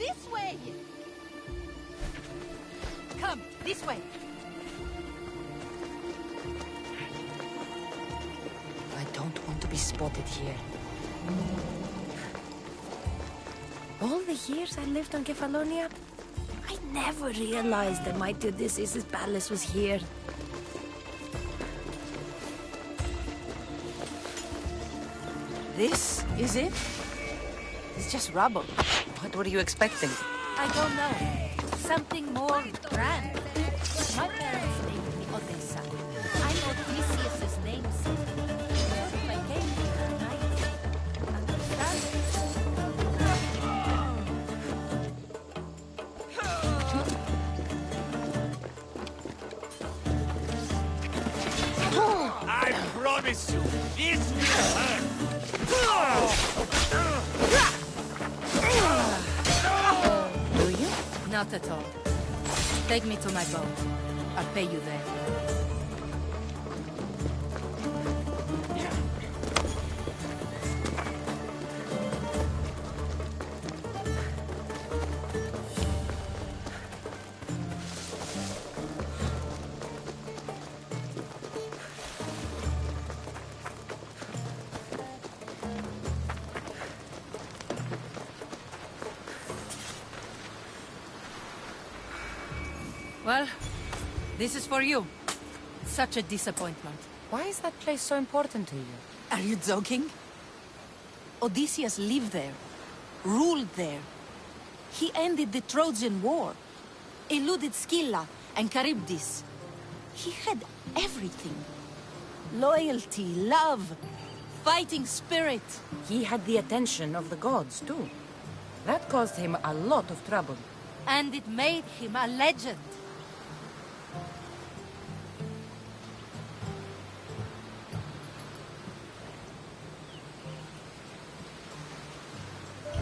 This way! Come, this way! I don't want to be spotted here. All the years I lived on Kefalonia, I never realized that mighty Odysseus' palace was here. This is it? It's just rubble. What were you expecting? I don't know. Something more grand. My parents named me Odessa. I'm Odysseus' namesake. If I came here at night, understand? I promise you, this will hurt. Do you? Not at all. Take me to my boat. I'll pay you there. Well, this is for you. Such a disappointment. Why is that place so important to you? Are you joking? Odysseus lived there, ruled there. He ended the Trojan War, eluded Scylla and Charybdis. He had everything. Loyalty, love, fighting spirit. He had the attention of the gods, too. That caused him a lot of trouble. And it made him a legend.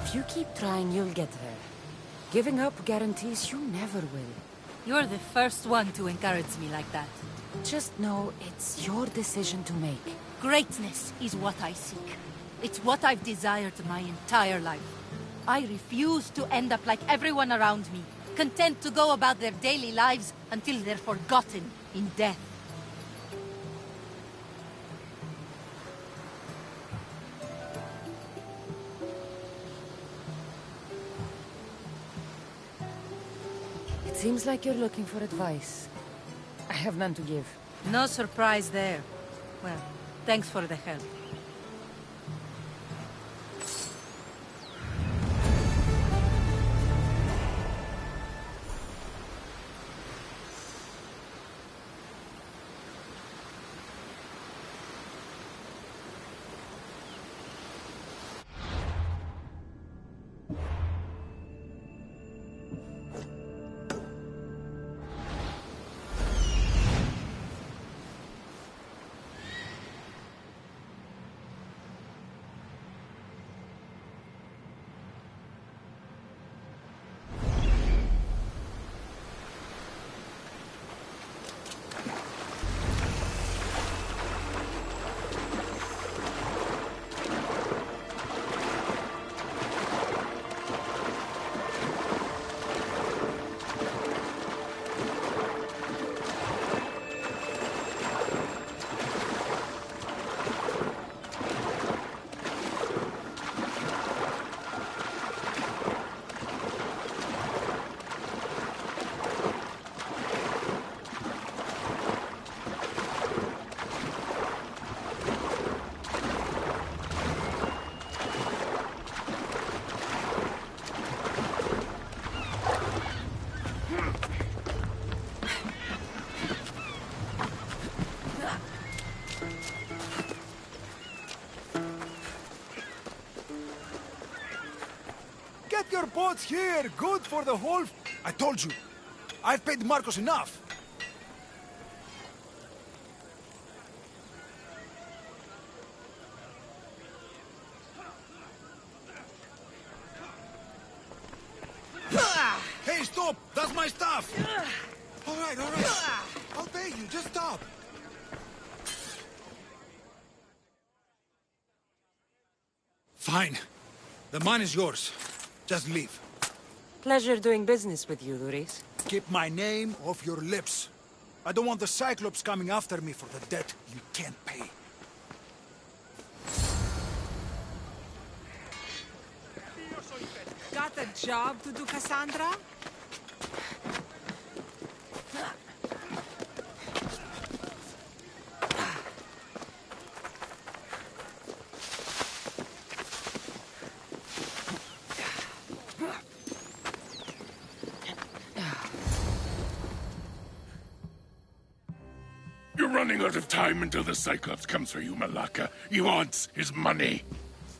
If you keep trying, you'll get there. Giving up guarantees you never will. You're the first one to encourage me like that. Just know it's your decision to make. Greatness is what I seek. It's what I've desired my entire life. I refuse to end up like everyone around me, content to go about their daily lives until they're forgotten in death. It seems like you're looking for advice. I have none to give. No surprise there. Well, thanks for the help. Get your boats here! Good for the whole... I told you! I've paid Marcos enough! Hey, stop! That's my stuff! Alright, alright. I'll pay you, just stop! Fine. The mine is yours. Just leave. Pleasure doing business with you, Luris. Keep my name off your lips. I don't want the Cyclops coming after me for the debt you can't pay. Got a job to do, Cassandra? You're running out of time until the Cyclops comes for you, Malaka. He wants his money.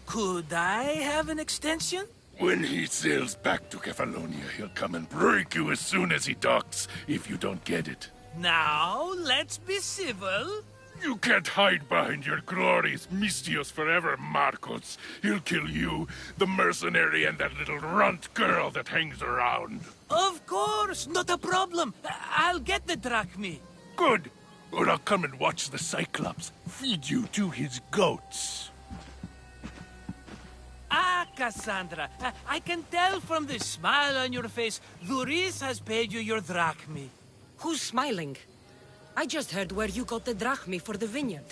Could I have an extension? When he sails back to Kefalonia, he'll come and break you as soon as he docks, if you don't get it. Now, let's be civil. You can't hide behind your glorious Mistios forever, Marcos. He'll kill you, the mercenary, and that little runt girl that hangs around. Of course, not a problem. I'll get the drachmi. Good. Or I'll come and watch the Cyclops feed you to his goats. Ah, Cassandra, I can tell from the smile on your face, Luris has paid you your drachmi. Who's smiling? I just heard where you got the drachmi for the vineyard.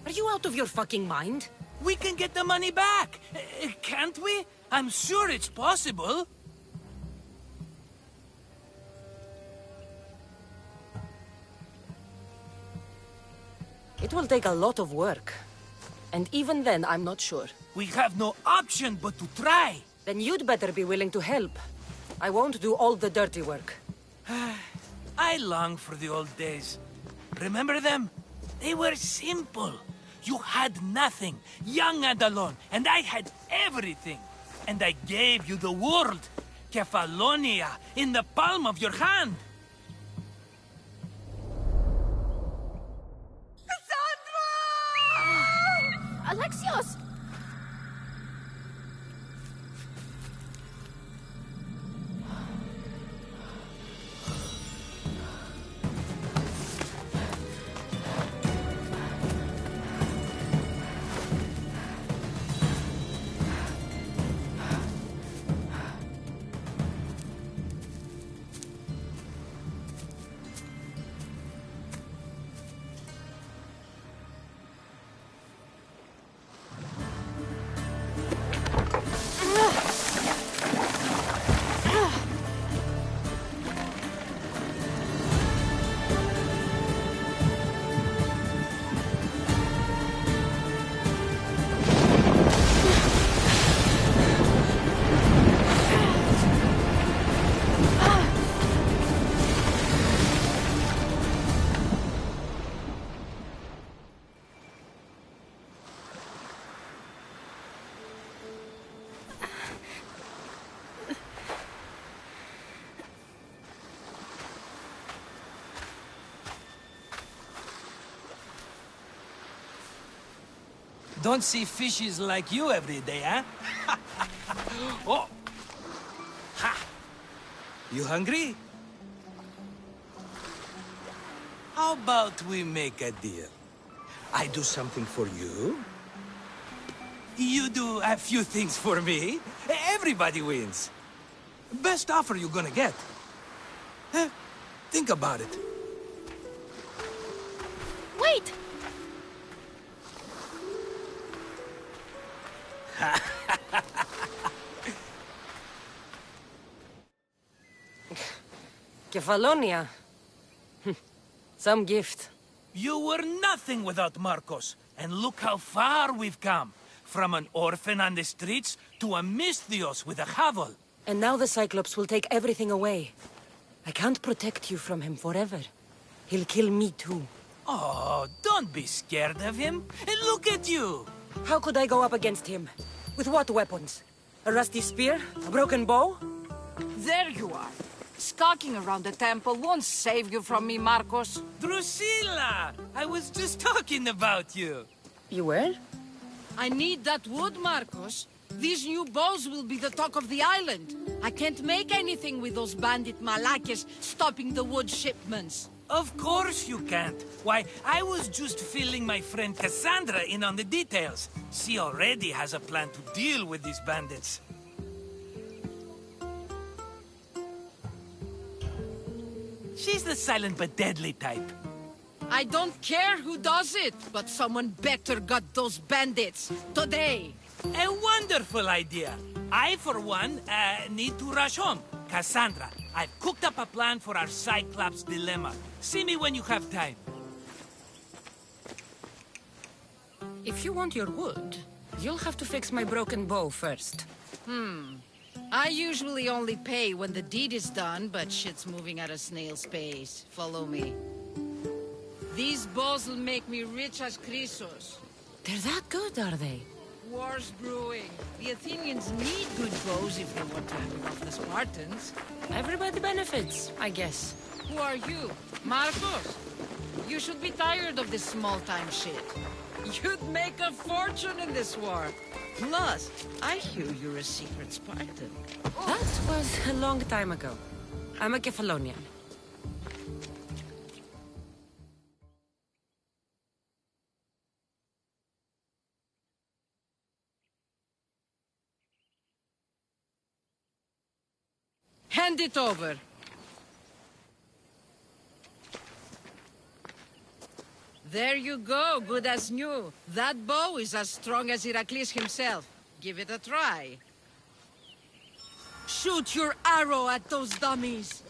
Are you out of your fucking mind? We can get the money back, can't we? I'm sure it's possible. It will take a lot of work. And even then, I'm not sure. We have no option but to try. Then you'd better be willing to help. I won't do all the dirty work. I long for the old days. Remember them? They were simple. You had nothing, young and alone, and I had everything. And I gave you the world, Kefalonia, in the palm of your hand. Alexios! Don't see fishes like you every day, huh? Oh! Ha! You hungry? How about we make a deal? I do something for you. You do a few things for me. Everybody wins. Best offer you're gonna get. Think about it. Wait! Kefalonia. Some gift. You were nothing without Marcos, and look how far we've come. From an orphan on the streets to a Misthios with a hovel. And now the Cyclops will take everything away. I can't protect you from him forever. He'll kill me too. Oh, don't be scared of him. And look at you. How could I go up against him? With what weapons? A rusty spear? A broken bow? There you are. Skulking around the temple won't save you from me, Marcos. Drusilla! I was just talking about you. You were? I need that wood, Marcos. These new bows will be the talk of the island. I can't make anything with those bandit malakes stopping the wood shipments. Of course you can't. Why, I was just filling my friend Cassandra in on the details. She already has a plan to deal with these bandits. She's the silent but deadly type. I don't care who does it, but someone better got those bandits. Today. A wonderful idea. I, for one, need to rush home. Cassandra, I've cooked up a plan for our Cyclops dilemma. See me when you have time. If you want your wood, you'll have to fix my broken bow first. I usually only pay when the deed is done, but shit's moving at a snail's pace. Follow me. These bows will make me rich as Chrysos. They're that good, are they? War's brewing. The Athenians need good bows if they want to hold off the Spartans. Everybody benefits, I guess. Who are you? Marcos? You should be tired of this small-time shit. You'd make a fortune in this war. Plus, I hear you're a secret Spartan. That was a long time ago. I'm a Kephalonian. Hand it over. There you go, good as new. That bow is as strong as Heracles himself. Give it a try. Shoot your arrow at those dummies.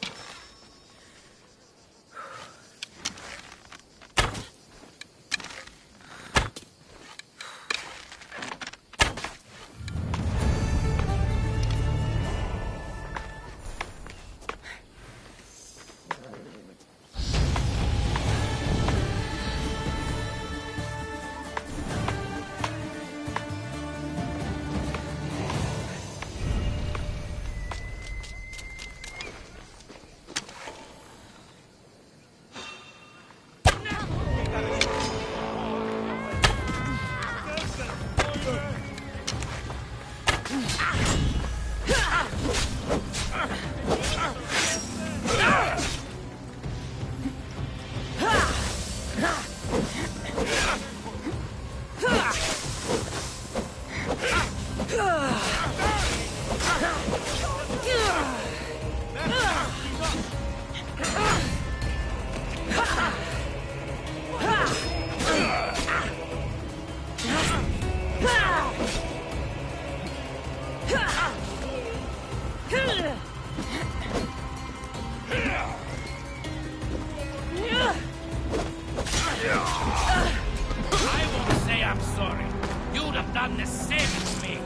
I won't say I'm sorry. You'd have done the same to me.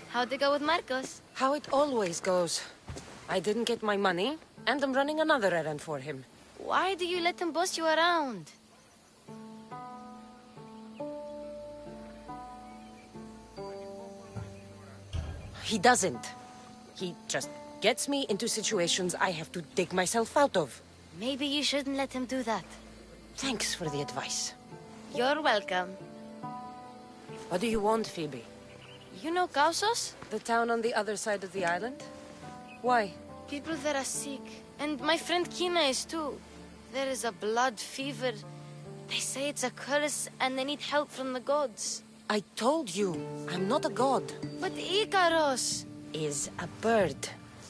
How'd it go with Marcos? How it always goes. I didn't get my money, And I'm running another errand for him. Why do you let him boss you around? He doesn't. He just gets me into situations I have to dig myself out of. Maybe you shouldn't let him do that. Thanks for the advice. You're welcome. What do you want, Phoebe? You know Kausos? The town on the other side of the island? Why? People there are sick. And my friend Kina is too. There is a blood fever. They say it's a curse and they need help from the gods. I told you, I'm not a god. But Ikaros Is a bird.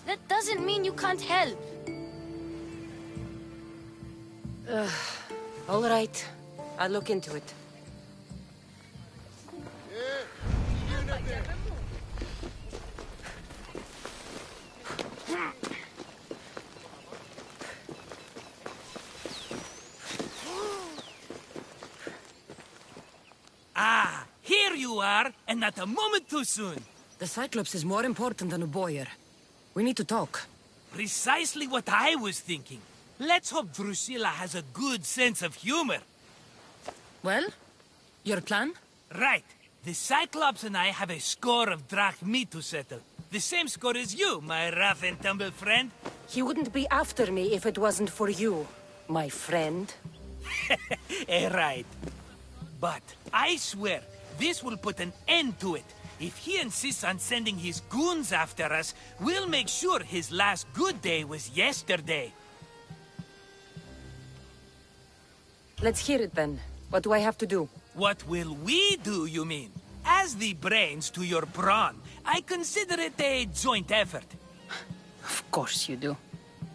that doesn't mean you can't help. All right, I'll look into it. Ah, here you are, and not a moment too soon. The Cyclops is more important than a boyer. We need to talk. Precisely what I was thinking. Let's hope Drusilla has a good sense of humor. Well, your plan? Right. The Cyclops and I have a score of drachmi to settle. The same score as you, my rough and tumble friend. He wouldn't be after me if it wasn't for you, my friend. Right. But I swear, this will put an end to it. If he insists on sending his goons after us, we'll make sure his last good day was yesterday. Let's hear it then. What do I have to do? What will we do, you mean? As the brains to your brawn, I consider it a joint effort. Of course you do.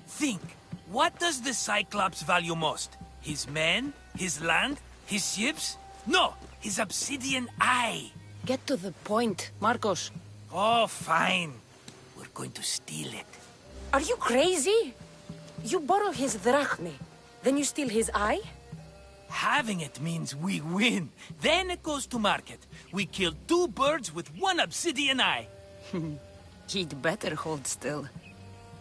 Think, what does the Cyclops value most? His men? His land? His ships? No, his obsidian eye. Get to the point, Marcos. Oh, fine. We're going to steal it. Are you crazy? You borrow his drachmi, then you steal his eye? Having it means we win. Then it goes to market. We kill 2 birds with 1 obsidian eye. He'd better hold still,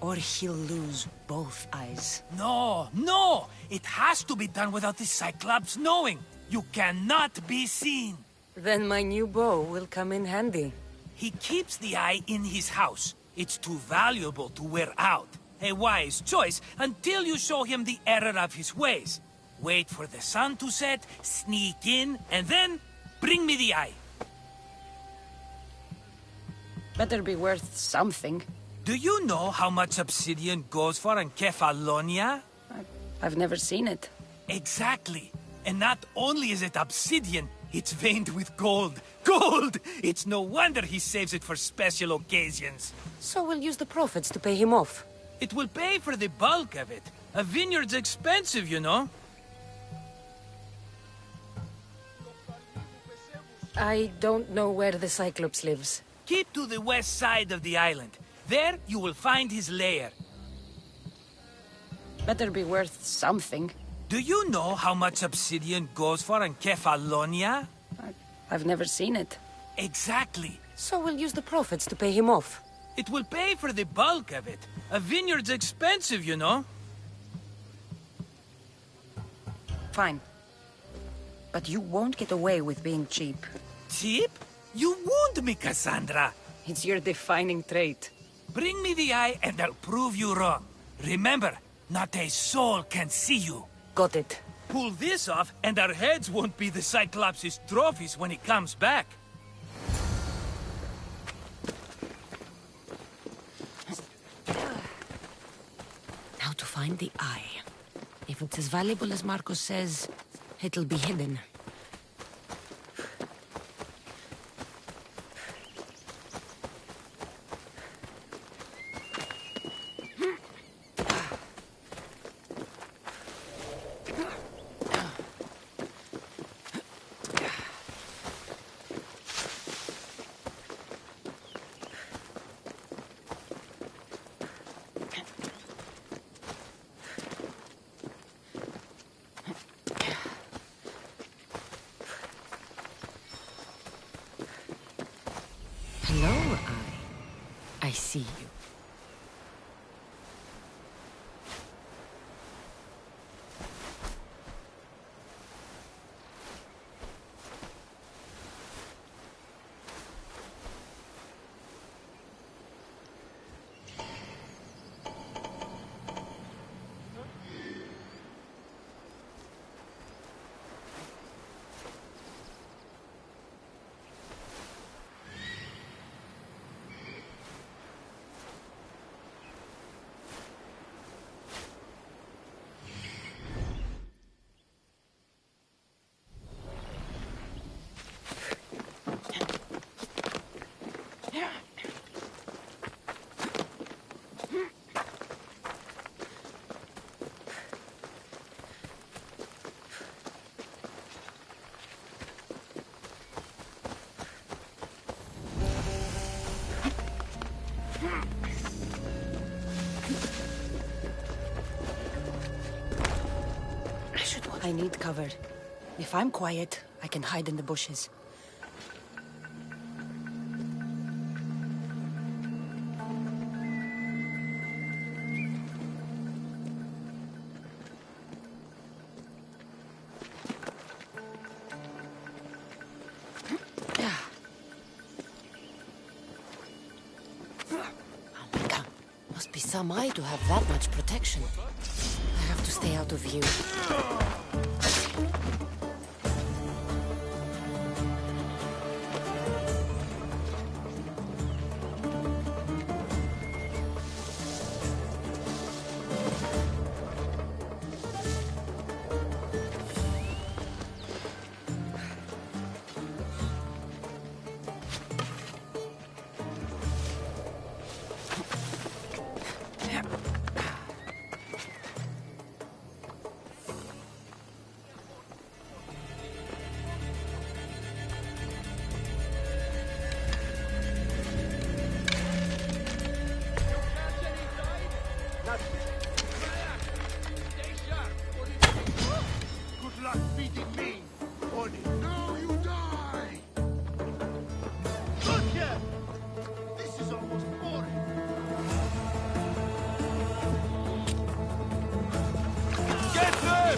or he'll lose both eyes. No, no! It has to be done without the Cyclops knowing. You cannot be seen. Then my new bow will come in handy. He keeps the eye in his house. It's too valuable to wear out. A wise choice until you show him the error of his ways. Wait for the sun to set, sneak in, and then bring me the eye. Better be worth something. Do you know how much obsidian goes for in Kefalonia? I've never seen it. Exactly. And not only is it obsidian, it's veined with gold. Gold! It's no wonder he saves it for special occasions. So we'll use the profits to pay him off. It will pay for the bulk of it. A vineyard's expensive, you know. I don't know where the Cyclops lives. Keep to the west side of the island. There you will find his lair. Better be worth something. Do you know how much obsidian goes for in Kefalonia? I've never seen it. Exactly. So we'll use the profits to pay him off. It will pay for the bulk of it. A vineyard's expensive, you know. Fine. But you won't get away with being cheap. Cheap? You wound me, Cassandra. It's your defining trait. Bring me the eye and I'll prove you wrong. Remember, not a soul can see you. Got it. Pull this off and our heads won't be the Cyclops' trophies when he comes back. Now to find the eye. If it's as valuable as Marcos says, it'll be hidden. Hello, Eye. I see you. should watch. I need cover. If I'm quiet, I can hide in the bushes. Must be some eye to have that much protection. I have to stay out of view. Good luck beating me, Odyssey. Now you die! Look here! This is almost boring. Get them!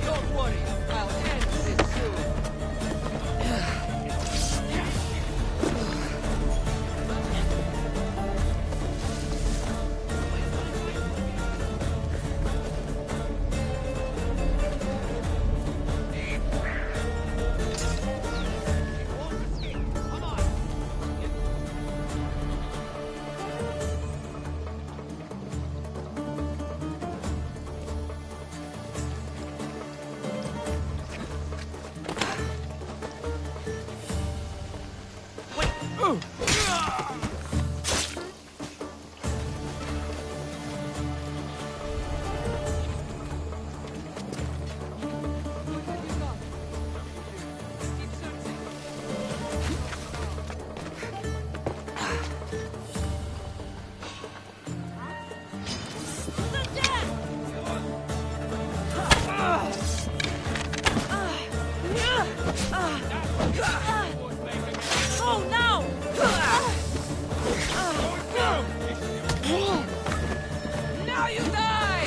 Don't worry, I'll end this soon. Oh no! Now you die!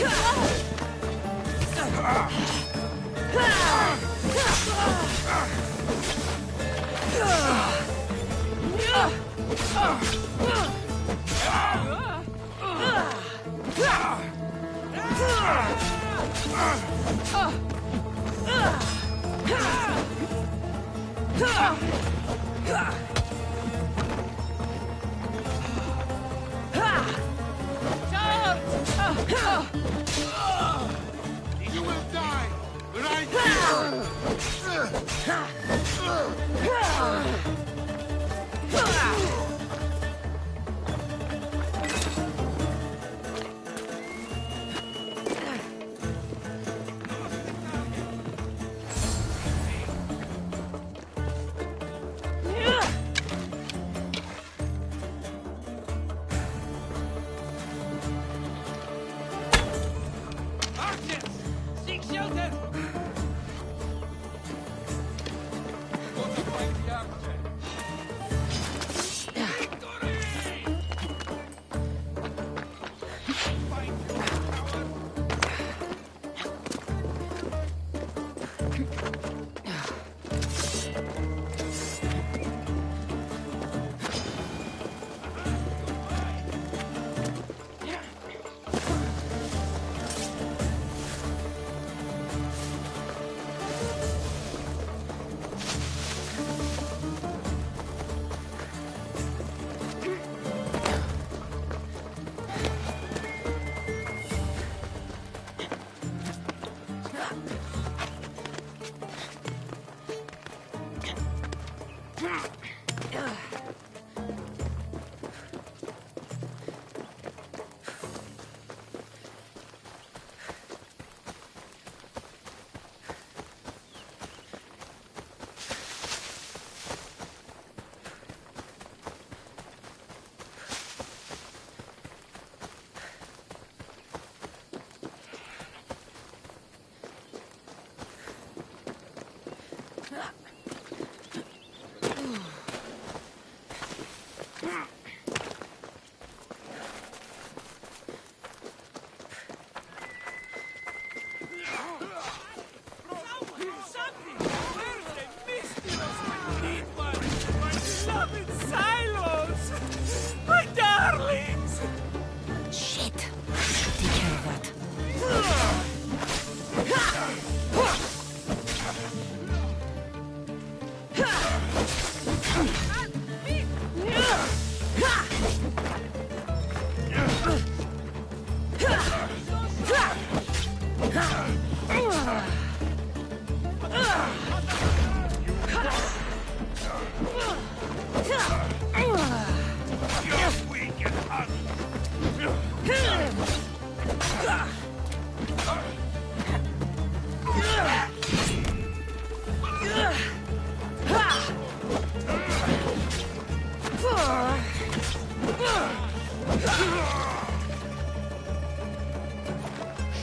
You will die right here! Archers! Seek shelter!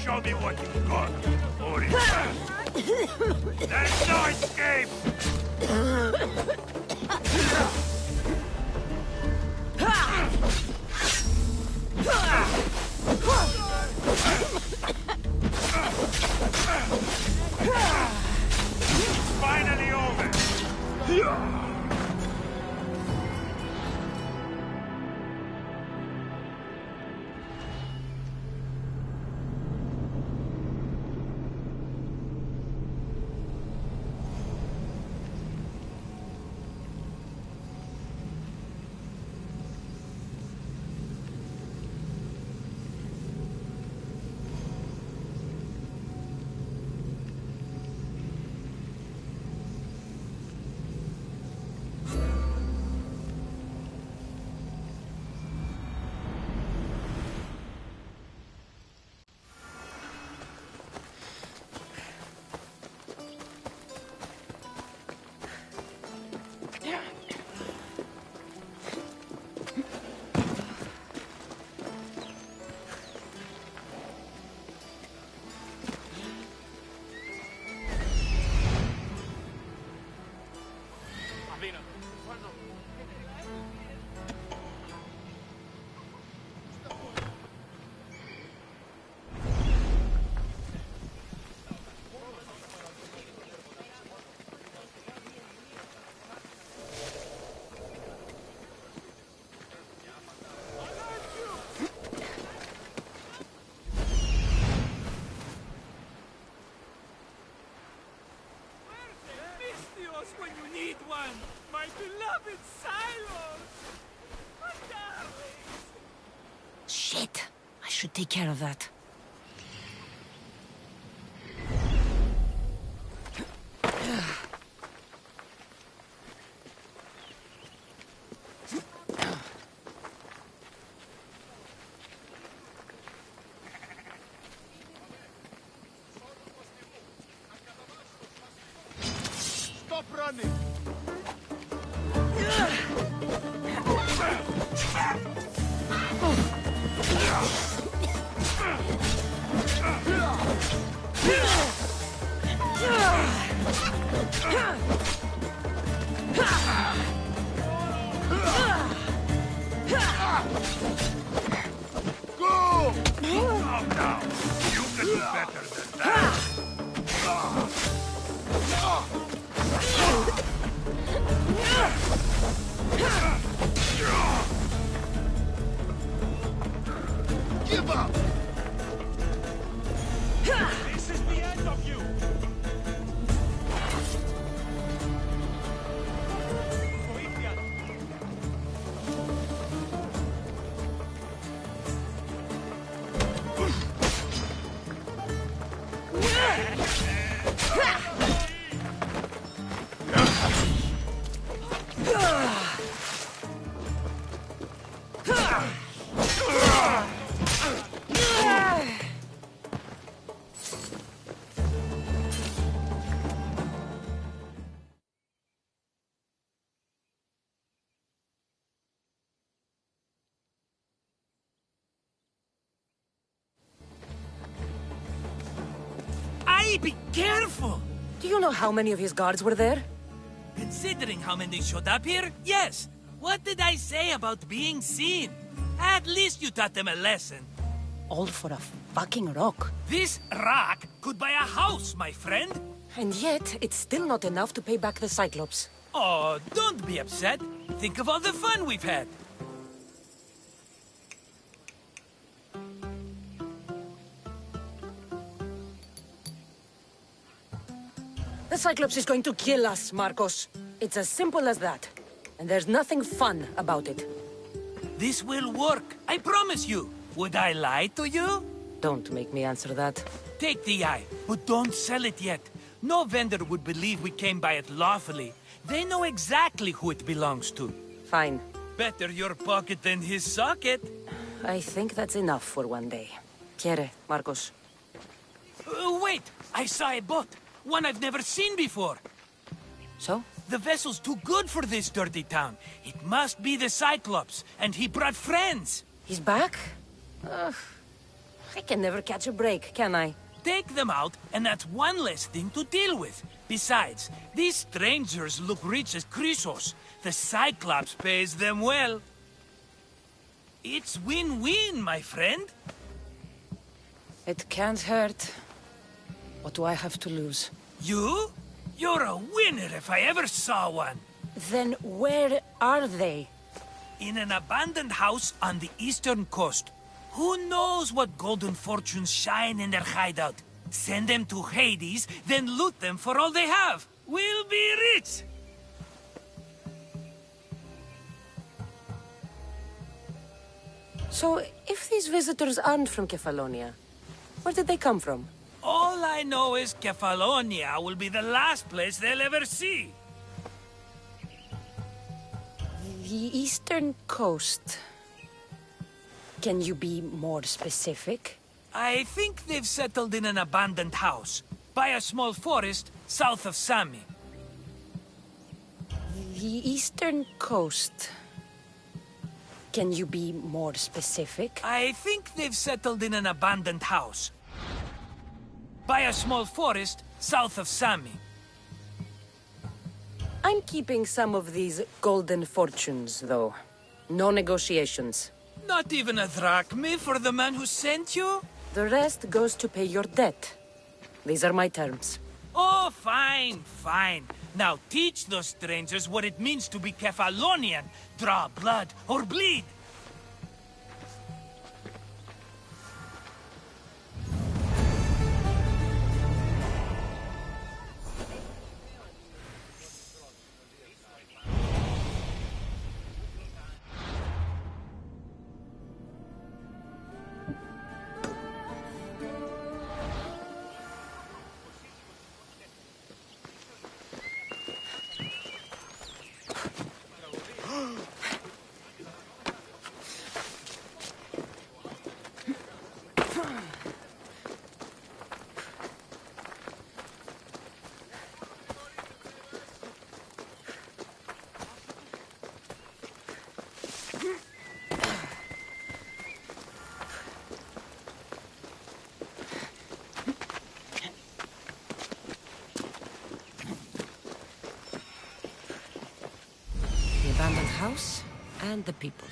Show me what you've got, or it's fast. There's no escape! It's finally over! When you need one, my beloved Silos! My darlings! Shit! I should take care of that. Stop running! Go! Calm down. You can do better than that. Give up! This is the end of you! Be careful! Do you know how many of his guards were there? Considering how many showed up here, yes. What did I say about being seen? At least you taught them a lesson. All for a fucking rock. This rock could buy a house, my friend. And yet, it's still not enough to pay back the Cyclops. Oh, don't be upset. Think of all the fun we've had. The Cyclops is going to kill us, Marcos. It's as simple as that. And there's nothing fun about it. This will work, I promise you. Would I lie to you? Don't make me answer that. Take the eye, but don't sell it yet. No vendor would believe we came by it lawfully. They know exactly who it belongs to. Fine. Better your pocket than his socket. I think that's enough for one day. Quiere, Marcos. Wait! I saw a boat. One I've never seen before. So? The vessel's too good for this dirty town. It must be the Cyclops, and he brought friends. He's back? Ugh. I can never catch a break, can I? Take them out, and that's one less thing to deal with. Besides, these strangers look rich as Chrysos. The Cyclops pays them well. It's win-win, my friend. It can't hurt. What do I have to lose? You? You're a winner if I ever saw one. Then where are they? In an abandoned house on the eastern coast. Who knows what golden fortunes shine in their hideout? Send them to Hades, then loot them for all they have. We'll be rich! So, if these visitors aren't from Kefalonia, where did they come from? All I know is Kefalonia will be the last place they'll ever see. The eastern coast. Can you be more specific? I think they've settled in an abandoned house, by a small forest south of Sami. The eastern coast. Can you be more specific? I think they've settled in an abandoned house, by a small forest south of Sami. I'm keeping some of these golden fortunes, though. No negotiations. Not even a drachme for the man who sent you? The rest goes to pay your debt. These are my terms. Oh, fine, fine. Now teach those strangers what it means to be Kefalonian. Draw blood or bleed. The abandoned house and the people.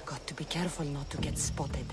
Got to be careful not to get spotted.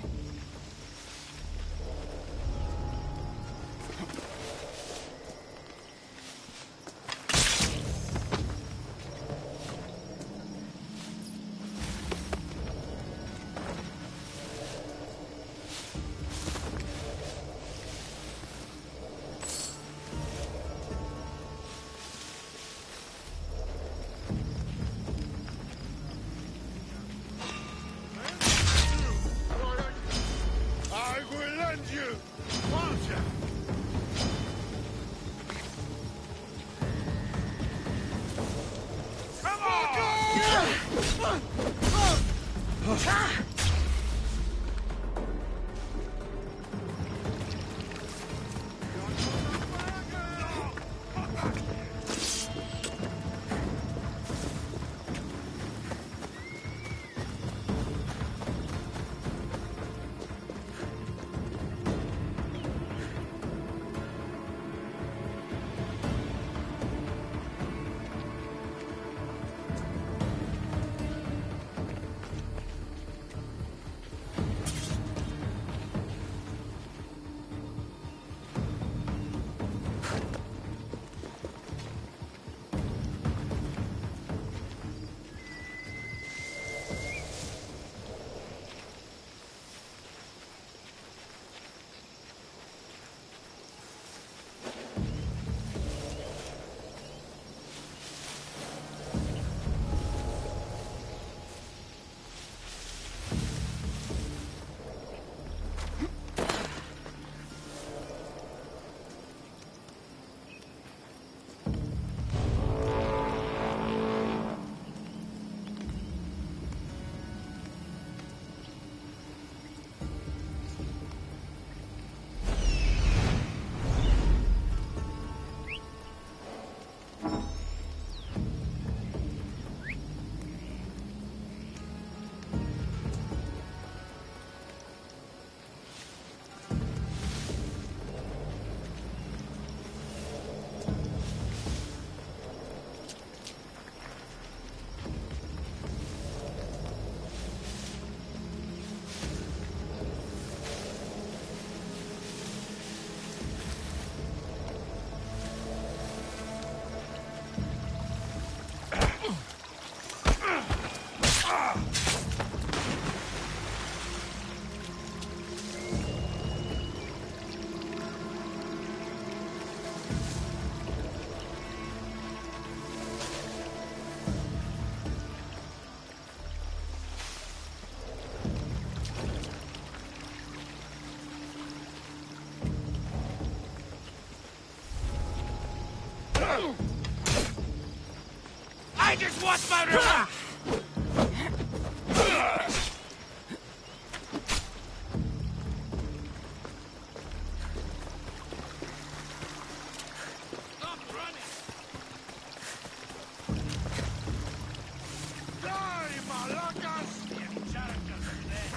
I just want my reward! Stop running! Die, malacas! The characters are dead.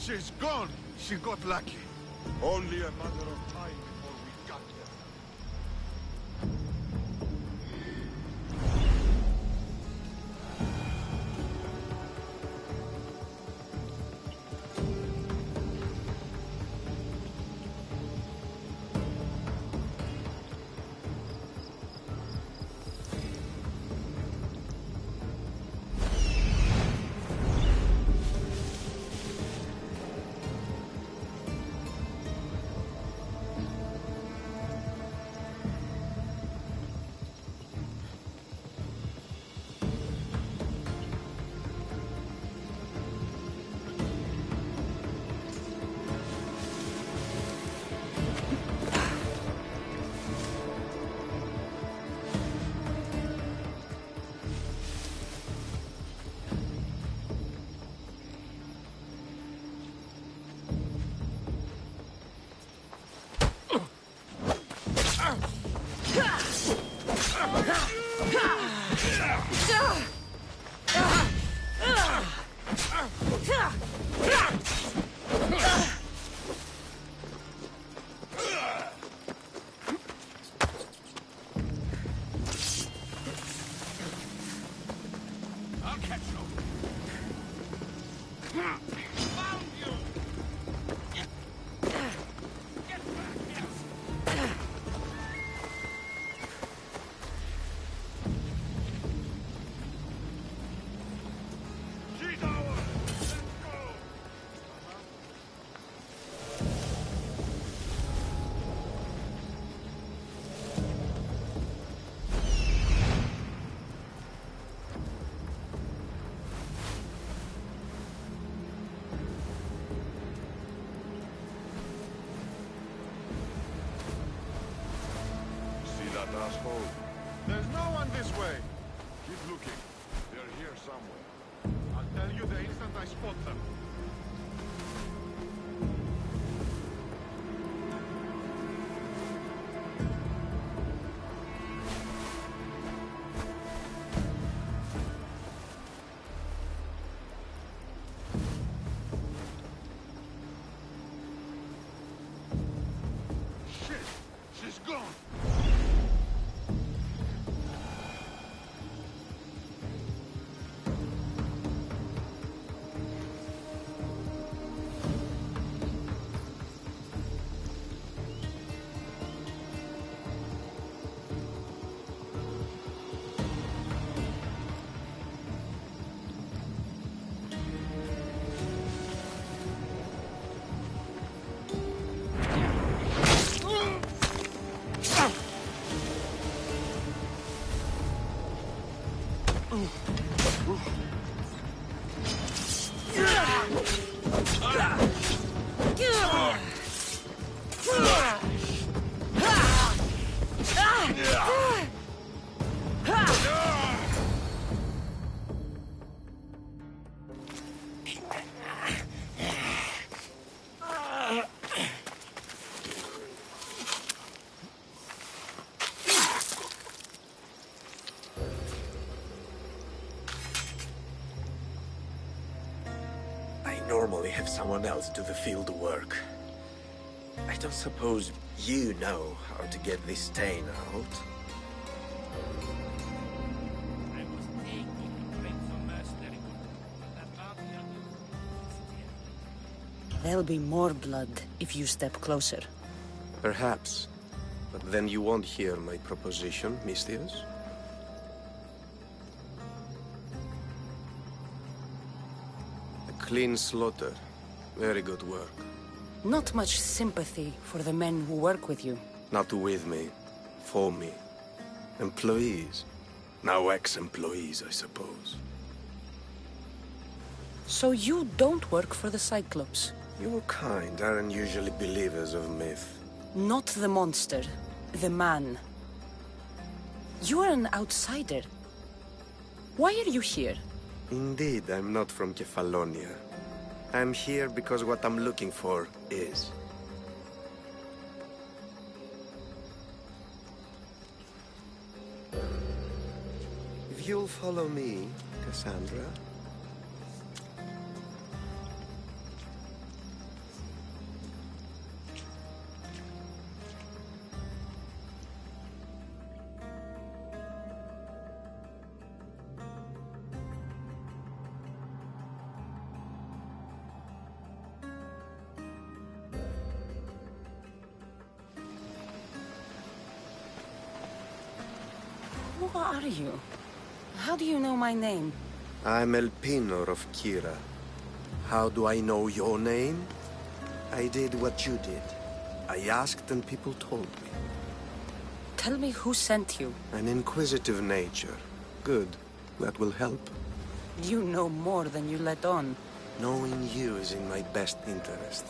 She's gone! She got lucky. Only a matter of time before we got there. I'll catch you. Found you! Get back here! She's ours! Let's go! See that asshole? There's no one this way. Keep looking. They're here somewhere. I'll tell you the instant I spot them. Shit! She's gone! normally have someone else do the field work. I don't suppose you know how to get this stain out. I was taking friends of mercenary. There'll be more blood if you step closer. Perhaps. But then you won't hear my proposition, Mistius. A clean slaughter. Very good work. Not much sympathy for the men who work with you. Not with me. For me. Employees. Now ex-employees, I suppose. So you don't work for the Cyclops? Your kind aren't usually believers of myth. Not the monster, the man. You are an outsider. Why are you here? Indeed, I'm not from Kefalonia. I'm here because what I'm looking for is. If you'll follow me, Cassandra. Who are you? How do you know my name? I'm Elpinor of Kira. How do I know your name? I did what you did. I asked and people told me. Tell me who sent you. An inquisitive nature. Good. That will help. You know more than you let on. Knowing you is in my best interest.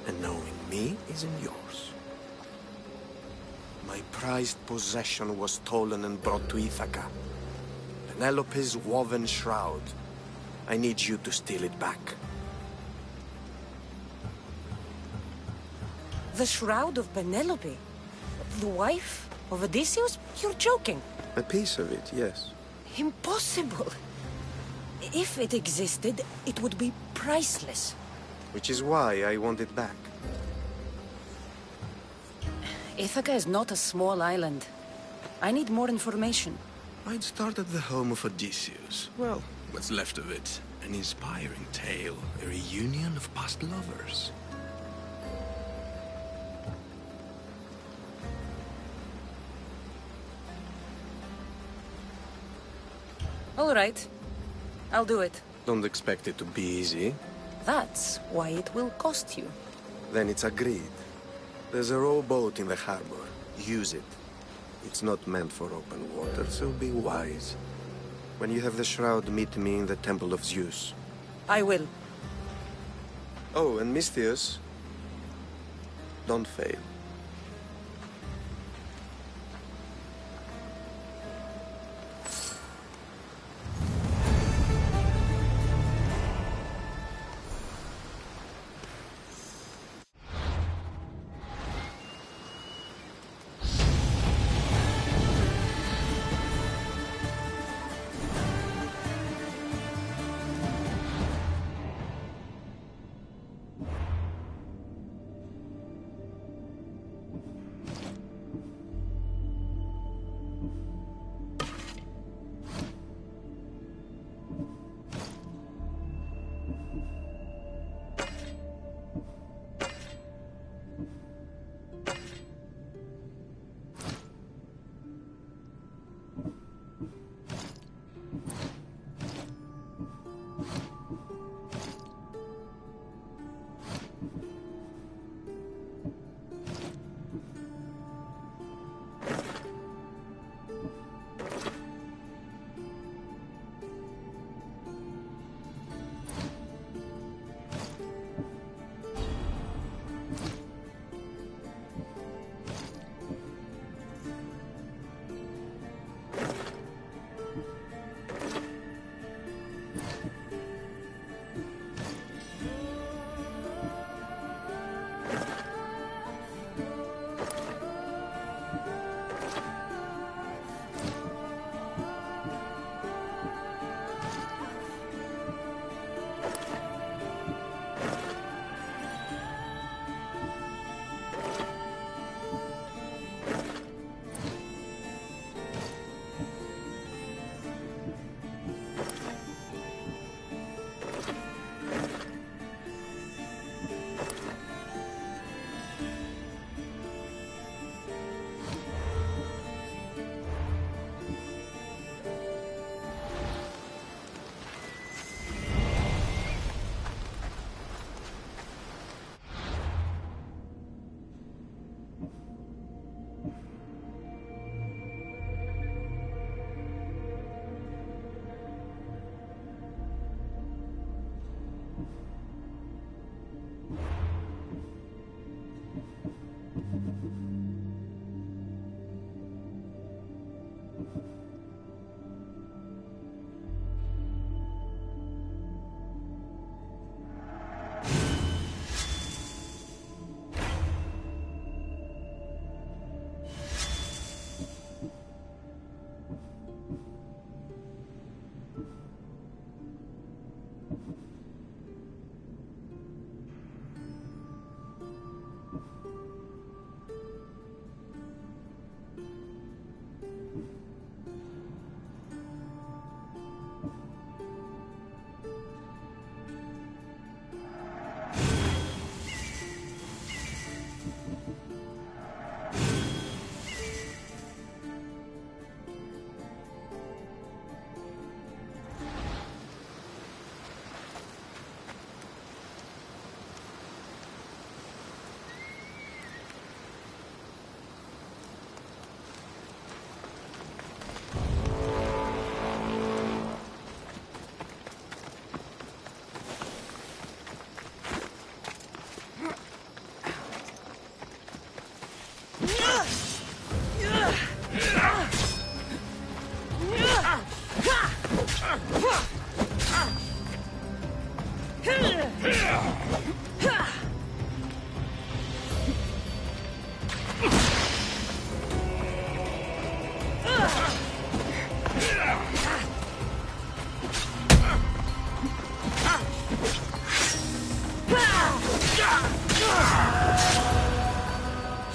And knowing me is in yours. My prized possession was stolen and brought to Ithaca. Penelope's woven shroud. I need you to steal it back. The shroud of Penelope? The wife of Odysseus? You're joking. A piece of it, yes. Impossible. If it existed, it would be priceless. Which is why I want it back. Ithaca is not a small island. I need more information. I'd start at the home of Odysseus. Well, what's left of it. An inspiring tale. A reunion of past lovers. All right. I'll do it. Don't expect it to be easy. That's why it will cost you. Then it's agreed. There's a rowboat in the harbor. Use it. It's not meant for open water, so be wise. When you have the shroud, meet me in the Temple of Zeus. I will. Oh, and Mistius, don't fail.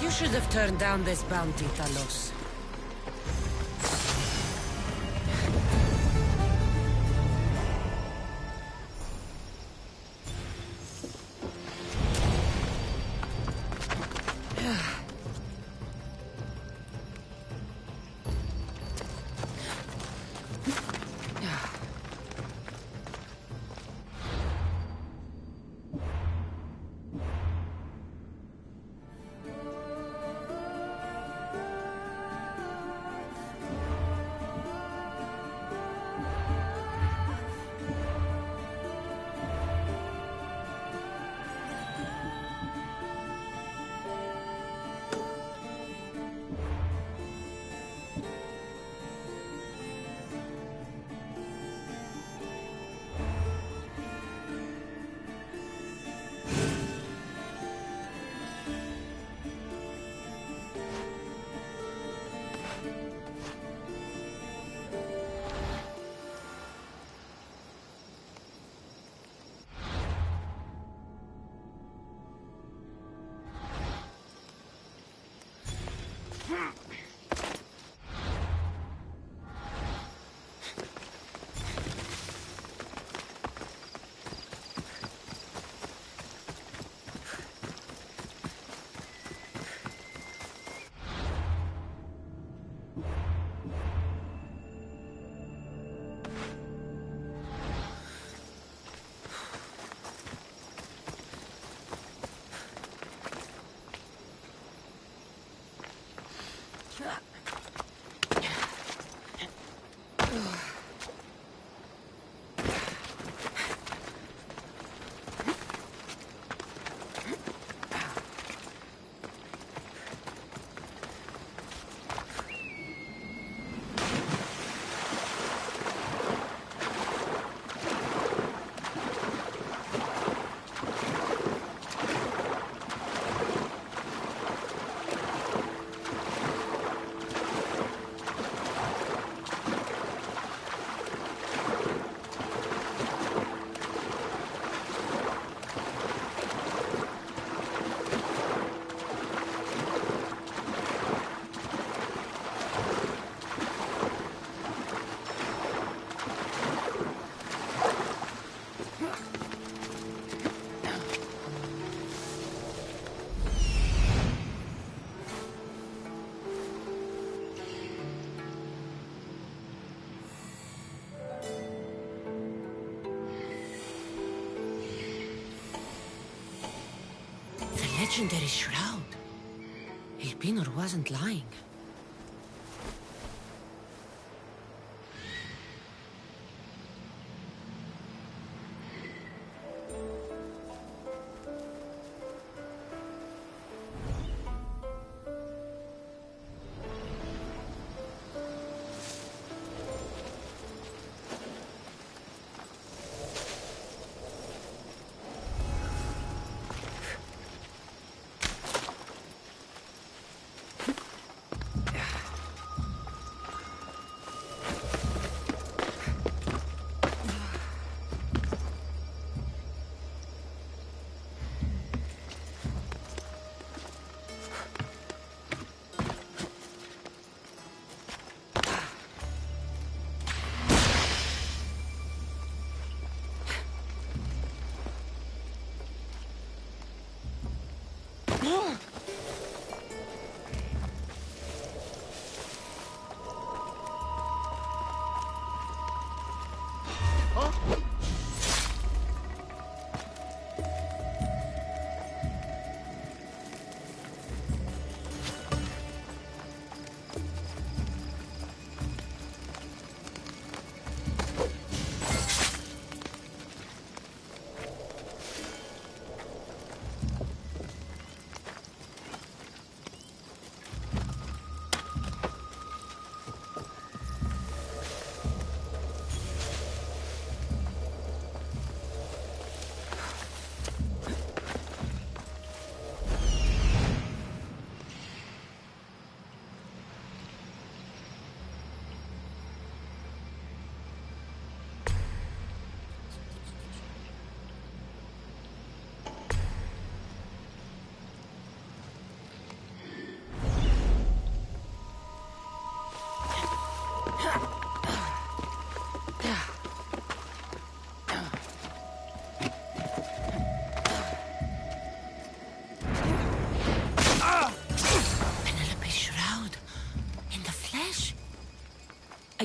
You should have turned down this bounty, Talos. Legendary shroud. Elpinor wasn't lying.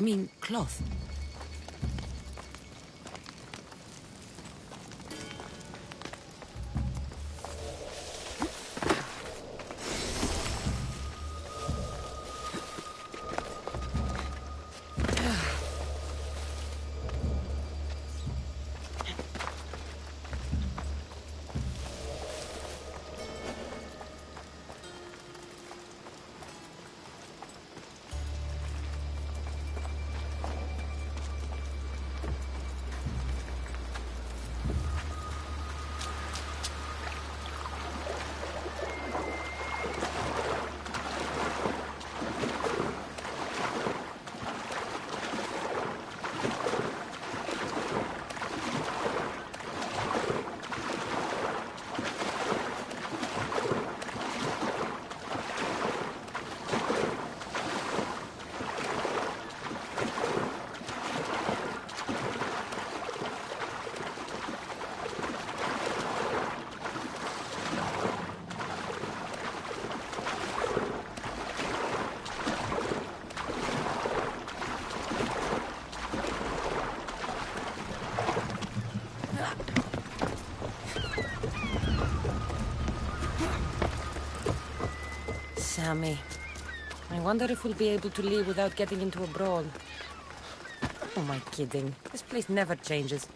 I mean, cloth. Sammy, I wonder if we'll be able to leave without getting into a brawl. Oh, am I kidding? This place never changes.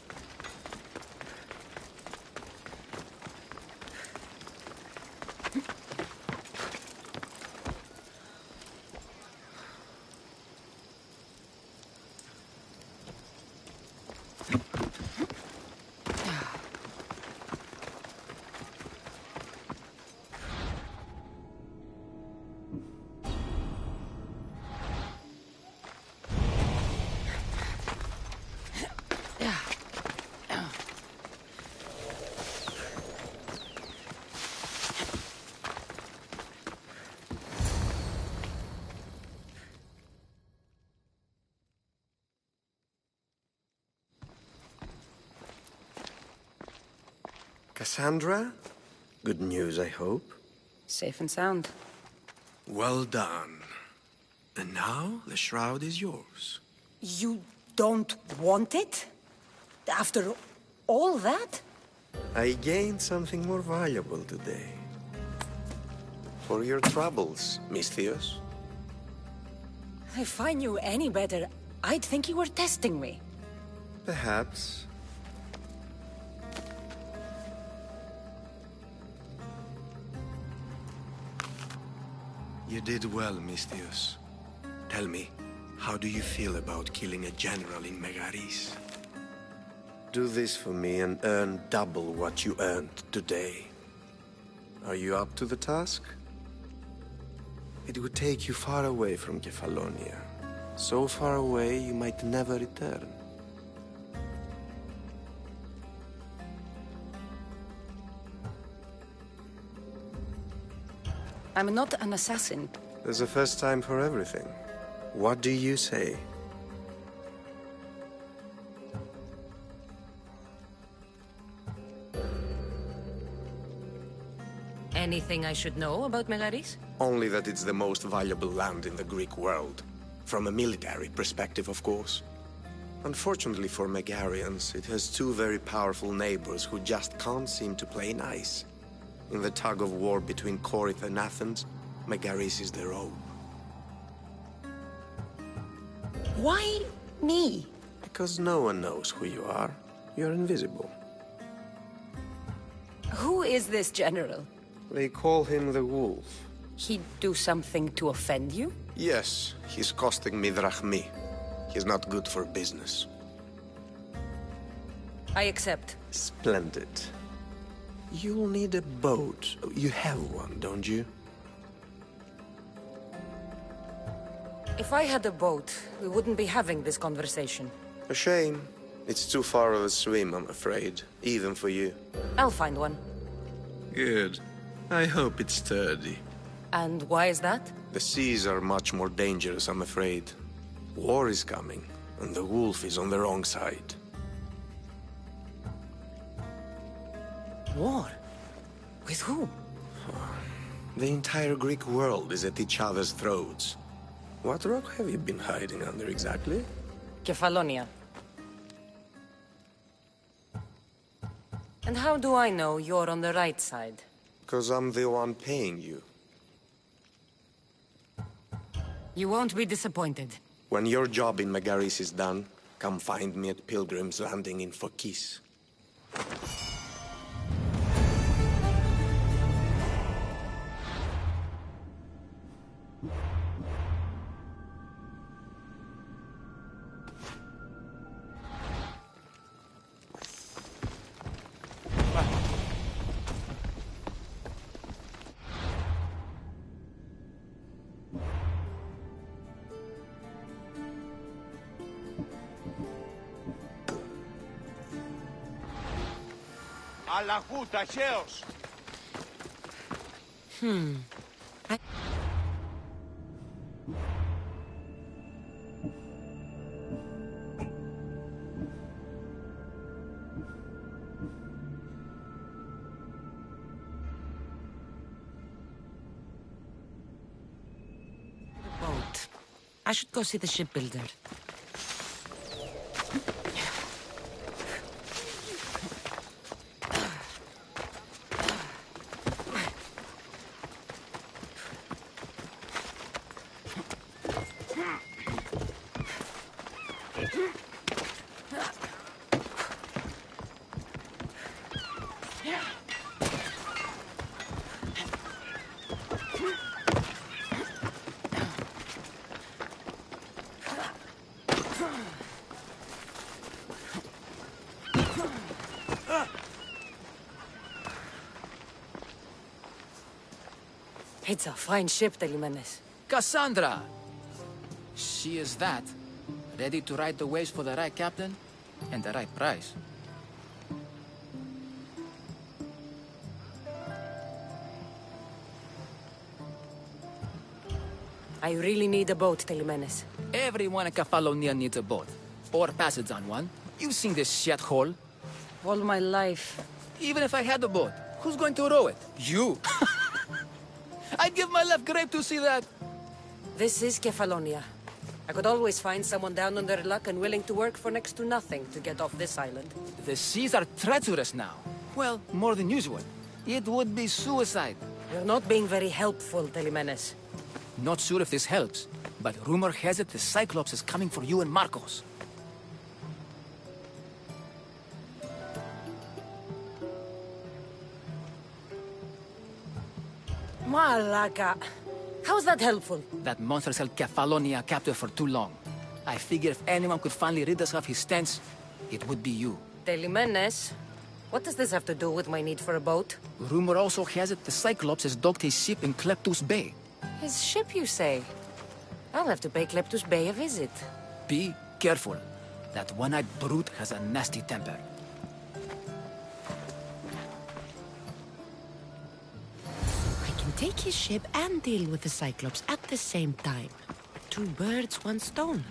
Cassandra? Good news, I hope. Safe and sound. Well done. And now, the shroud is yours. You don't want it? After all that? I gained something more valuable today. For your troubles, Misthios. If I knew any better, I'd think you were testing me. Perhaps. You did well, Misthios. Tell me, how do you feel about killing a general in Megaris? Do this for me and earn double what you earned today. Are you up to the task? It would take you far away from Kefalonia. So far away you might never return. I'm not an assassin. There's a first time for everything. What do you say? Anything I should know about Megaris? Only that it's the most valuable land in the Greek world. From a military perspective, of course. Unfortunately for Megarians, it has two very powerful neighbors who just can't seem to play nice. In the tug of war between Corinth and Athens, Megaris is their own. Why me? Because no one knows who you are. You're invisible. Who is this general? They call him the Wolf. He'd do something to offend you? Yes, he's costing me drachmi. He's not good for business. I accept. Splendid. You'll need a boat. You have one, don't you? If I had a boat, we wouldn't be having this conversation. A shame. It's too far of a swim, I'm afraid. Even for you. I'll find one. Good. I hope it's sturdy. And why is that? The seas are much more dangerous, I'm afraid. War is coming, and the wolf is on the wrong side. War? With who? The entire Greek world is at each other's throats. What rock have you been hiding under exactly? Kefalonia. And how do I know you're on the right side? Because I'm the one paying you. You won't be disappointed. When your job in Megaris is done, come find me at Pilgrim's Landing in Phokis. Αλλαχού, ταχαίως! Boat. I should go see the shipbuilder. It's a fine ship, Telimenes. Cassandra! She is that. Ready to ride the waves for the right captain and the right price. I really need a boat, Telimenes. Everyone in Kefalonia needs a boat. Or passage on one. You've seen this shithole. All my life. Even if I had a boat, who's going to row it? You! I'd give my left grape to see that. This is Kefalonia. I could always find someone down on their luck and willing to work for next to nothing to get off this island. The seas are treacherous now. Well, more than usual. It would be suicide. You're not being very helpful, Telimenes. Not sure if this helps, but rumor has it the Cyclops is coming for you and Marcos. Malaka. How's that helpful? That monster's held Kefalonia captive for too long. I figure if anyone could finally rid us of his stench, it would be you. Telimenes, what does this have to do with my need for a boat? Rumor also has it the Cyclops has docked his ship in Kleptus Bay. His ship, you say? I'll have to pay Kleptus Bay a visit. Be careful. That one-eyed brute has a nasty temper. Take his ship and deal with the Cyclops at the same time. Two birds, one stone.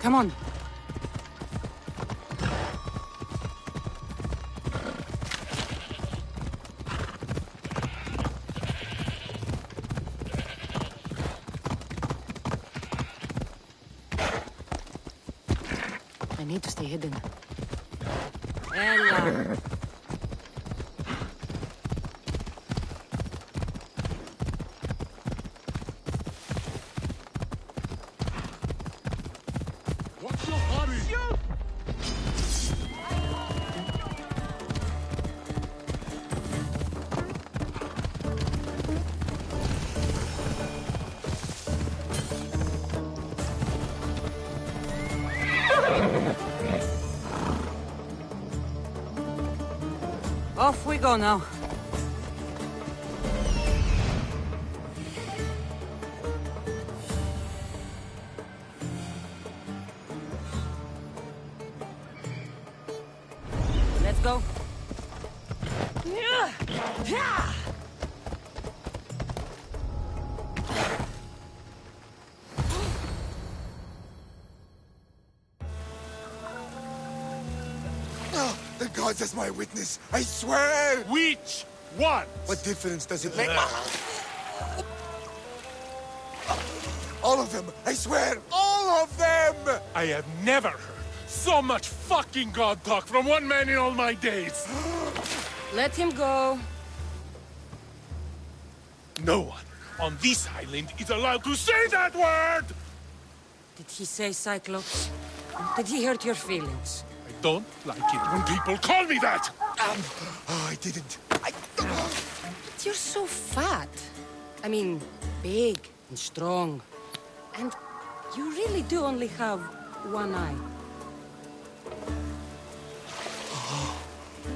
Come on. I need to stay hidden. Ella. What's your hurry? Off we go now. Let's go. Oh, the gods as my witness, I swear! Which one? What difference does it make? All of them, I swear, all of them! I have never heard so much fucking god talk from one man in all my days. Let him go. No one on this island is allowed to say that word! Did he say Cyclops? Did he hurt your feelings? I don't like it when people call me that! Oh, I didn't. But you're so fat. I mean, big and strong. And you really do only have one eye.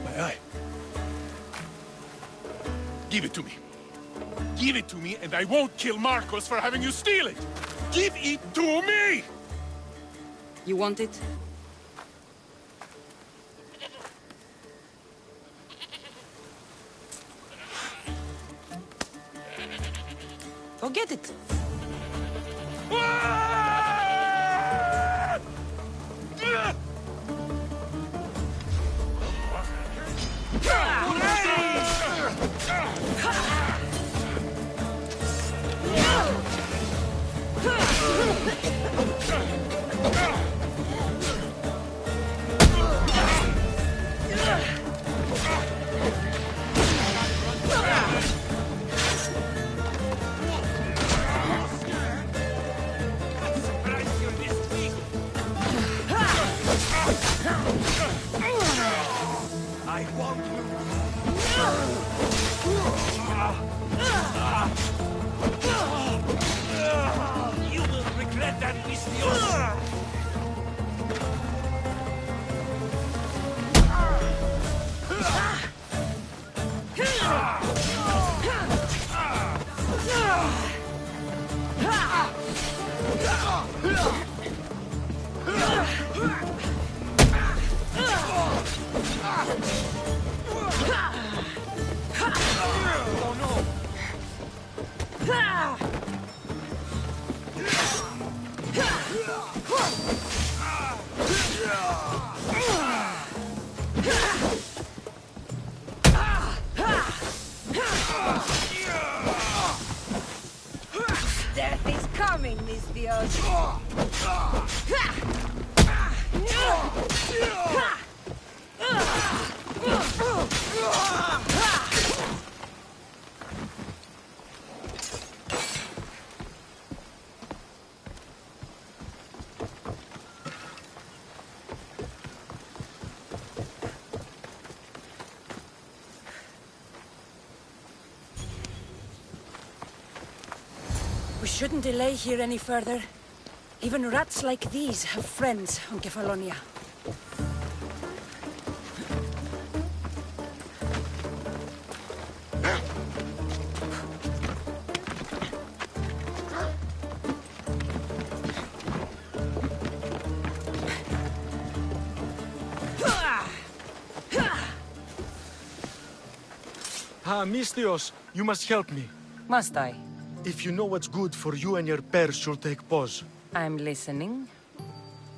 My eye. Give it to me. Give it to me, and I won't kill Marcos for having you steal it! Give it to me! You want it? Go get it. I won't lose. You will regret that, Mistios. Death is coming, Miss Dios. We shouldn't delay here any further. Even rats like these have friends on Kefalonia. Ah, Mistios, you must help me. Must I? If you know what's good for you and your pairs, you'll take pause. I'm listening.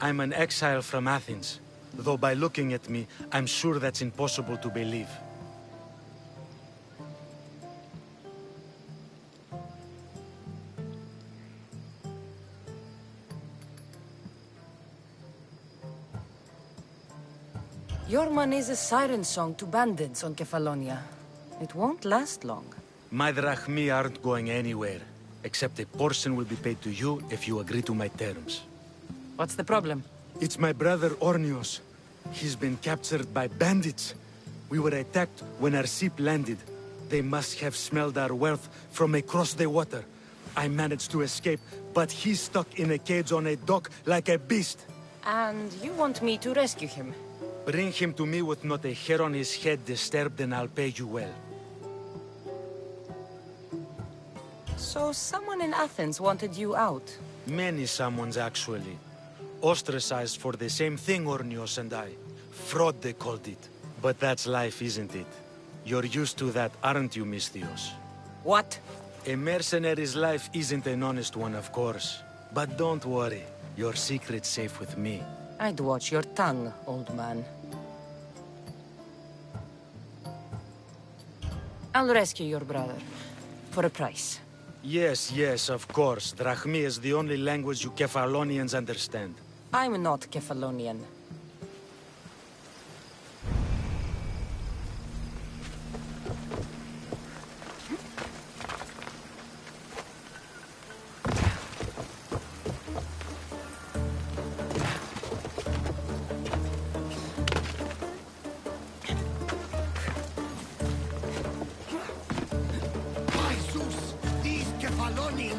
I'm an exile from Athens. Though by looking at me, I'm sure that's impossible to believe. Your money's a siren song to bandits on Kefalonia. It won't last long. My drachmi aren't going anywhere. Except a portion will be paid to you if you agree to my terms. What's the problem? It's my brother Ornios. He's been captured by bandits. We were attacked when our ship landed. They must have smelled our wealth from across the water. I managed to escape, but he's stuck in a cage on a dock like a beast. And you want me to rescue him? Bring him to me with not a hair on his head disturbed and I'll pay you well. So someone in Athens wanted you out? Many someones, actually. Ostracized for the same thing, Ornios and I. Fraud, they called it. But that's life, isn't it? You're used to that, aren't you, Misthios? What? A mercenary's life isn't an honest one, of course. But don't worry, your secret's safe with me. I'd watch your tongue, old man. I'll rescue your brother. For a price. Yes, yes, of course. Drachmi is the only language you Kefalonians understand. I'm not Kefalonian.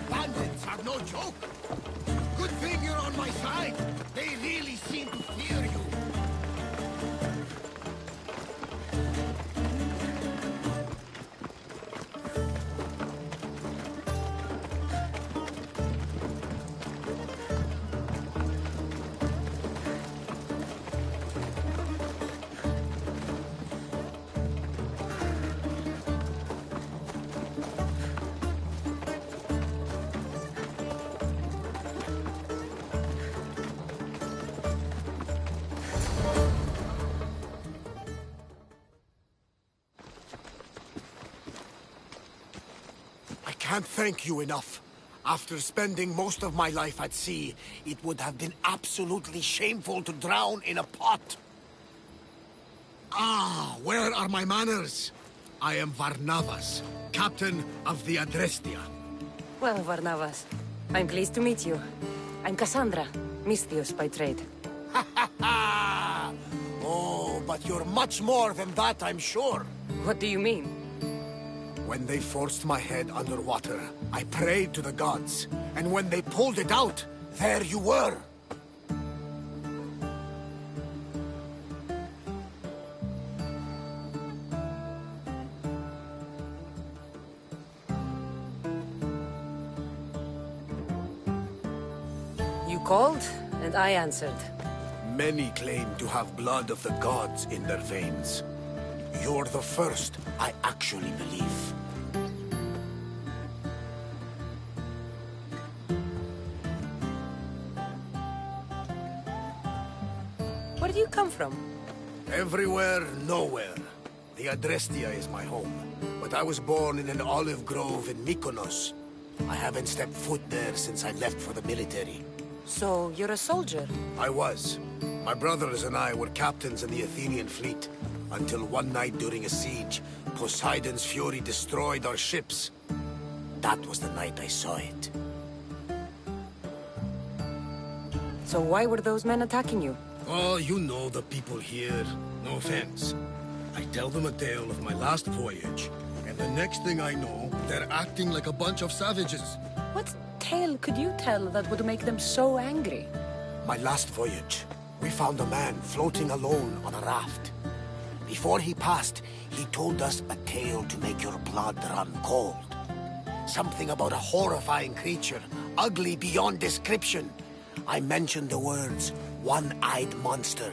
Bandits are no joke. Good thing you're on my side. They really seem to fear you. I can't thank you enough. After spending most of my life at sea, it would have been absolutely shameful to drown in a pot. Ah, where are my manners? I am Varnavas, captain of the Adrestia. Well, Varnavas, I'm pleased to meet you. I'm Cassandra, Misthios by trade. Oh, but you're much more than that, I'm sure. What do you mean? When they forced my head underwater, I prayed to the gods. And when they pulled it out, there you were. You called, and I answered. Many claim to have blood of the gods in their veins. You're the first I actually believe. Where do you come from? Everywhere, nowhere. The Adrestia is my home. But I was born in an olive grove in Mykonos. I haven't stepped foot there since I left for the military. So, you're a soldier? I was. My brothers and I were captains in the Athenian fleet. Until one night during a siege, Poseidon's fury destroyed our ships. That was the night I saw it. So why were those men attacking you? Oh, you know the people here. No offense. I tell them a tale of my last voyage, and the next thing I know, they're acting like a bunch of savages. What tale could you tell that would make them so angry? My last voyage, we found a man floating alone on a raft. Before he passed, he told us a tale to make your blood run cold. Something about a horrifying creature, ugly beyond description. I mentioned the words, one-eyed monster.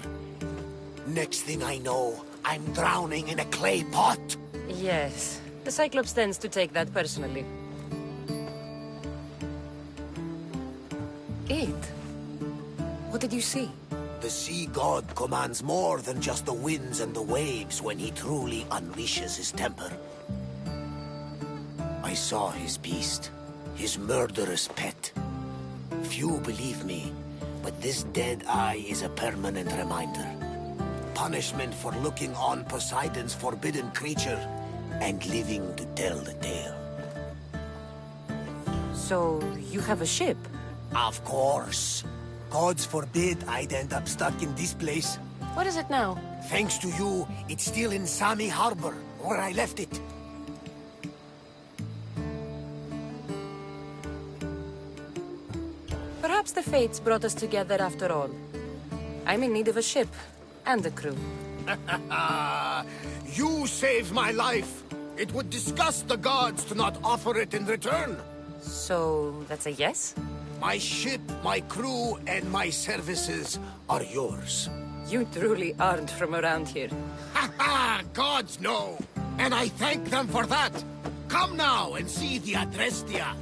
Next thing I know, I'm drowning in a clay pot. Yes. The Cyclops tends to take that personally. It? What did you see? The sea god commands more than just the winds and the waves when he truly unleashes his temper. I saw his beast, his murderous pet. Few believe me, but this dead eye is a permanent reminder. Punishment for looking on Poseidon's forbidden creature and living to tell the tale. So, you have a ship? Of course. Gods forbid I'd end up stuck in this place. What is it now? Thanks to you, it's still in Sami Harbor, where I left it. Perhaps the fates brought us together after all. I'm in need of a ship, and a crew. You saved my life. It would disgust the gods to not offer it in return. So, that's a yes? My ship, my crew, and my services are yours. You truly aren't from around here. Ha ha! Gods know! And I thank them for that! Come now and see the Adrestia!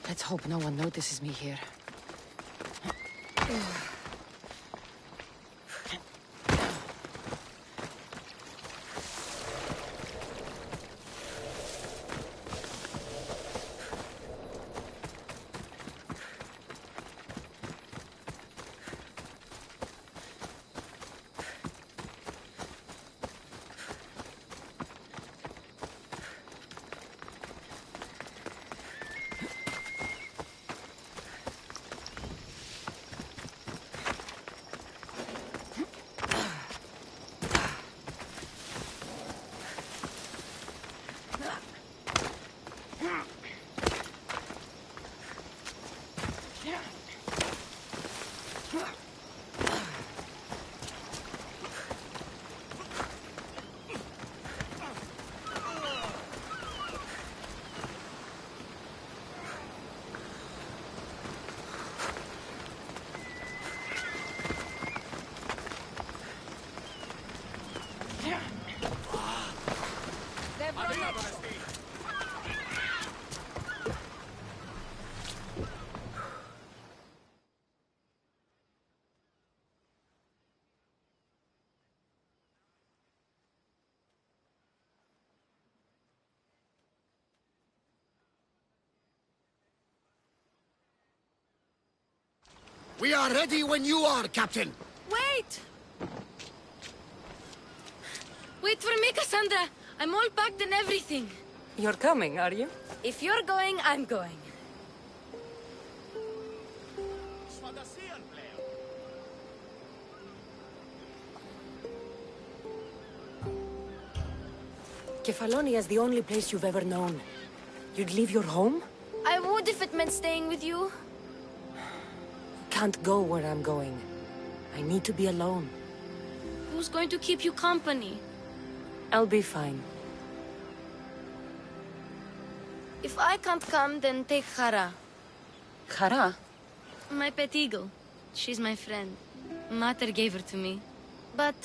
Let's hope no one notices me here. We are ready when you are, Captain. Wait! Wait for me, Cassandra. I'm all packed and everything. You're coming, are you? If you're going, I'm going. Kefalonia's the only place you've ever known. You'd leave your home? I would if it meant staying with you. Can't go where I'm going. I need to be alone. Who's going to keep you company? I'll be fine. If I can't come, then take Hara. Hara? My pet eagle. She's my friend. Mater gave her to me. But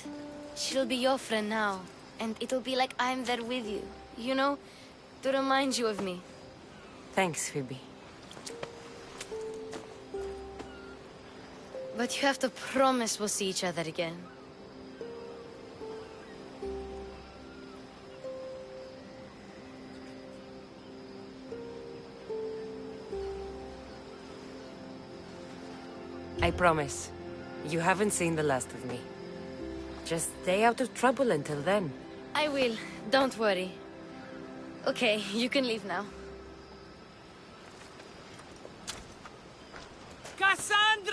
she'll be your friend now. And it'll be like I'm there with you. You know, to remind you of me. Thanks, Phoebe. But you have to promise we'll see each other again. I promise. You haven't seen the last of me. Just stay out of trouble until then. I will. Don't worry. Okay, you can leave now. Cassandra!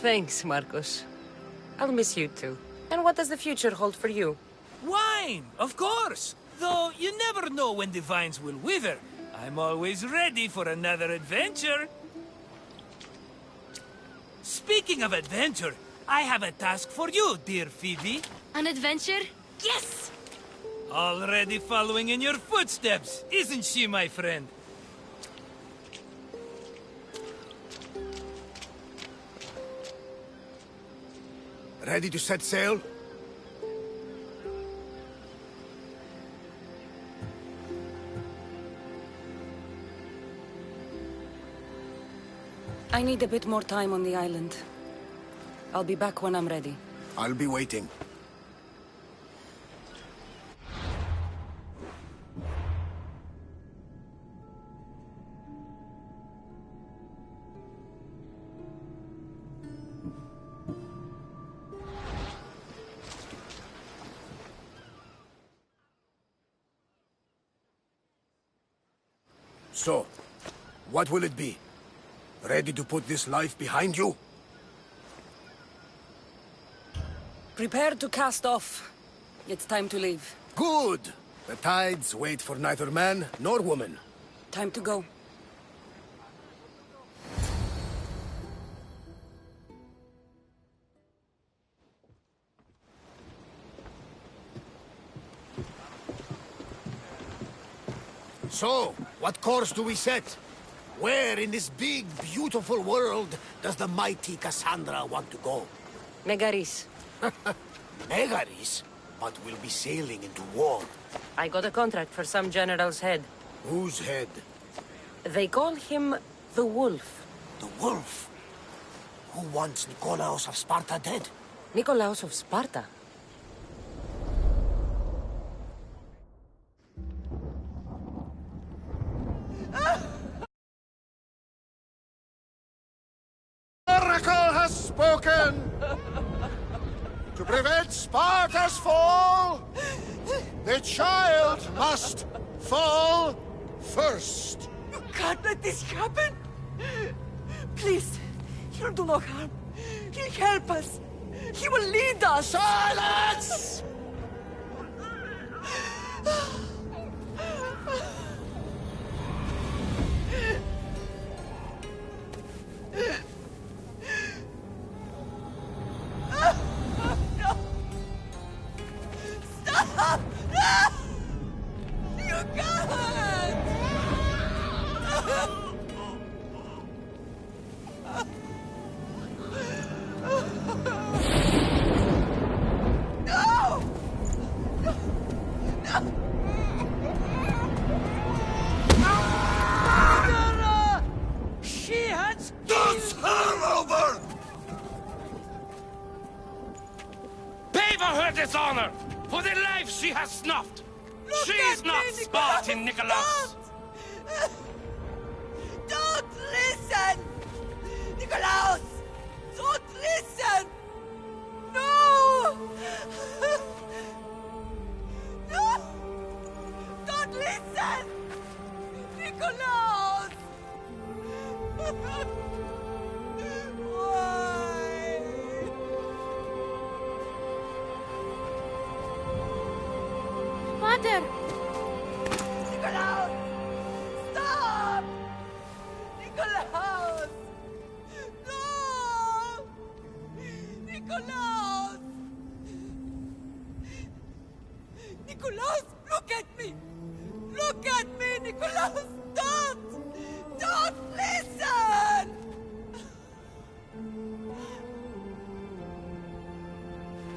Thanks, Marcos. I'll miss you too. And what does the future hold for you? Wine, of course! Though you never know when the vines will wither. I'm always ready for another adventure. Speaking of adventure, I have a task for you, dear Phoebe. An adventure? Yes! Already following in your footsteps, isn't she, my friend? Ready to set sail? I need a bit more time on the island. I'll be back when I'm ready. I'll be waiting. So, what will it be? Ready to put this life behind you? Prepare to cast off. It's time to leave. Good! The tides wait for neither man nor woman. Time to go. So, what course do we set? Where in this big, beautiful world does the mighty Cassandra want to go? Megaris. Megaris? But we'll be sailing into war. I got a contract for some general's head. Whose head? They call him the Wolf. The Wolf? Who wants Nikolaos of Sparta dead? Nikolaos of Sparta? Oracle has spoken! To prevent Sparta's fall, the child must fall first. You can't let this happen! Please, he'll do no harm. He'll help us. He will lead us. Silence! Stop! No! You can't! No! No! She has Does her over! Pay for her dishonor! For the life she has snuffed! She's not Spartan, Nikolaos! Don't listen! Nikolaos! Don't listen! No! No! Don't listen! Nikolaos! Why? Mother! Nikolaos! Stop! Nikolaos! No! Nikolaos! Nikolaos, look at me! Look at me, Nikolaos! Don't! Don't listen!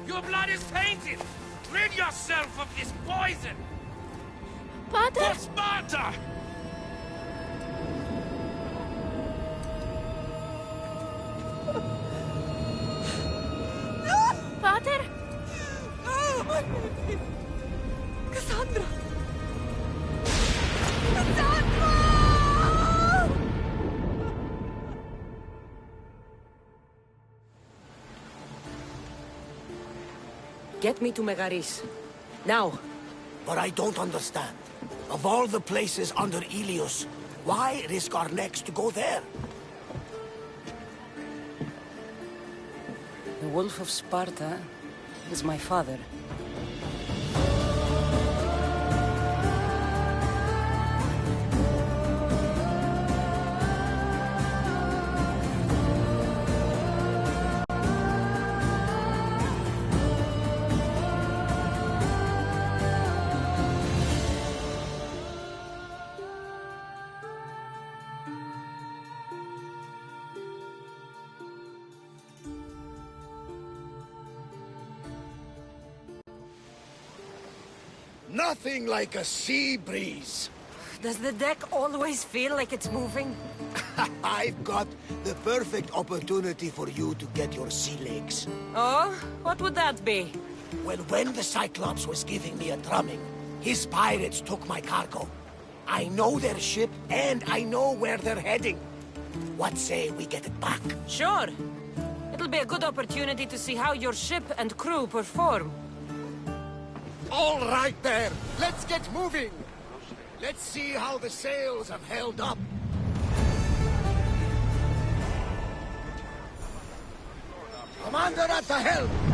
Your blood is tainted! Rid yourself of this poison! Pater! For Sparta! Get me to Megaris. Now. But I don't understand. Of all the places under Ilios, why risk our necks to go there? The Wolf of Sparta is my father. Nothing like a sea breeze. Does the deck always feel like it's moving? I've got the perfect opportunity for you to get your sea legs. Oh? What would that be? Well, when the Cyclops was giving me a drumming, his pirates took my cargo. I know their ship, and I know where they're heading. What say we get it back? Sure. It'll be a good opportunity to see how your ship and crew perform. All right there, let's get moving. Let's see how the sails have held up. Commander at the helm!